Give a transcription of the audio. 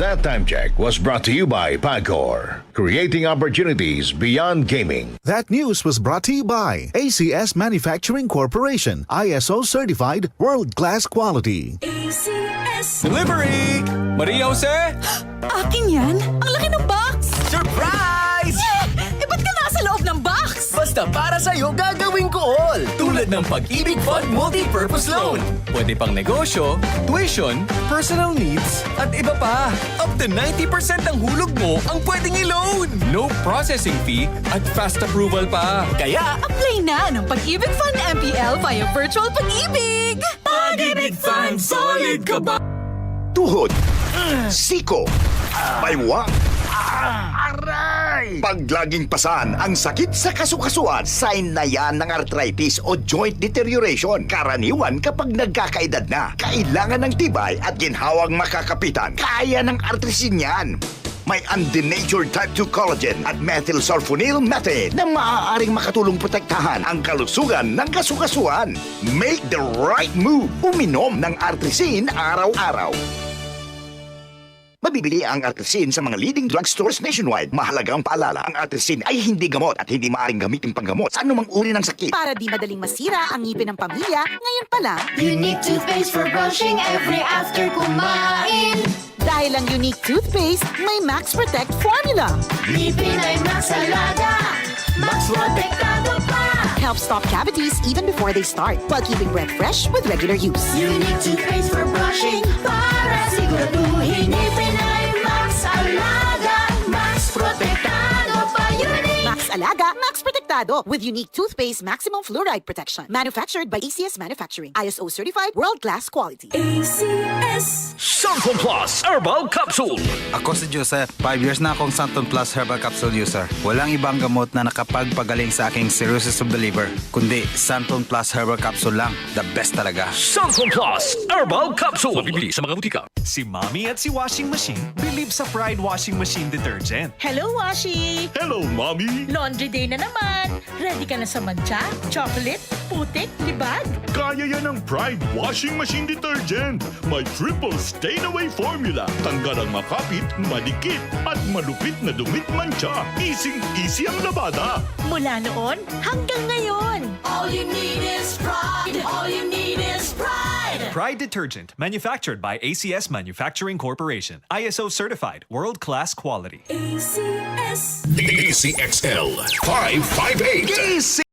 That time check was brought to you by Pagcor, creating opportunities beyond gaming. That news was brought to you by ACS Manufacturing Corporation, ISO certified world-class quality. ACS. Delivery! Maria Jose? Akin yan? Ang laki ng box! Surprise! Eh, ba't ka nasa loob ng box? Basta para sa'yo gagawin ko all! Tulad ng Pag-ibig Fund Multi-Purpose Loan. Pwede pang negosyo, tuition, personal needs, at iba pa. Up to 90% ng hulog mo ang pwedeng i-loan. No processing fee at fast approval pa. Kaya, Apply na ng Pag-ibig Fund MPL via Virtual Pag-ibig! Pag-ibig Fund, solid ka ba? Tuhod, siko, baywang, aray! Pag laging pasan ang sakit sa kasukasuan, sign na yan ng arthritis o joint deterioration. Karaniwan kapag nagkakaedad na, kailangan ng tibay at ginhawang makakapitan. Kaya ng artrisin yan. May undenatured type 2 collagen at methylsulfonyl methane na maaaring makatulong protektahan ang kalusugan ng kasukasuan. Make the right move. Uminom ng artrisin araw-araw. Mabibili ang artrisin sa mga leading drugstores nationwide. Mahalagang paalala, ang artrisin ay hindi gamot at hindi maaaring gamitin panggamot sa anumang uri ng sakit. Para di madaling masira ang ngipin ng pamilya, ngayon pa lang, Unique toothpaste for brushing every after kumain. dahil ang unique toothpaste, may Max Protect formula. Ngipin ay Max Alaga, Max Protektado pa. Helps stop cavities even before they start, while keeping breath fresh with regular use. Unique toothpaste for brushing para siguraduhin ngipin ay Max Alaga, Max Protektado pa. Unique. Max Alaga, Max Protectado with unique toothpaste maximum fluoride protection. Manufactured by ACS Manufacturing. ISO certified world-class quality. ACS. Santon Plus Herbal Capsule. Ako si Joseph, 5 years na akong Santon Plus Herbal Capsule user. Walang ibang gamot na nakapagpagaling sa aking cirrhosis of the liver, kundi Santon Plus Herbal Capsule lang. The best talaga. Santon Plus Herbal Capsule. Mabibili sa mga butika. Si Mommy at si Washing Machine believe sa Pride Washing Machine Detergent. Hello, Washi! Hello, Mommy! Laundry day na naman! Ready ka na sa mancha, chocolate, putik, libag? Kaya yan ang Pride Washing Machine Detergent. May triple stain-away formula. Tanggal ang makapit, madikit, at malupit na dumit mancha. Easy ang labada. Mula noon hanggang ngayon! All you need is pride. All you need is pride. Pride Detergent, manufactured by ACS Manufacturing Corporation. ISO certified, world-class quality. ACS. DCXL 558.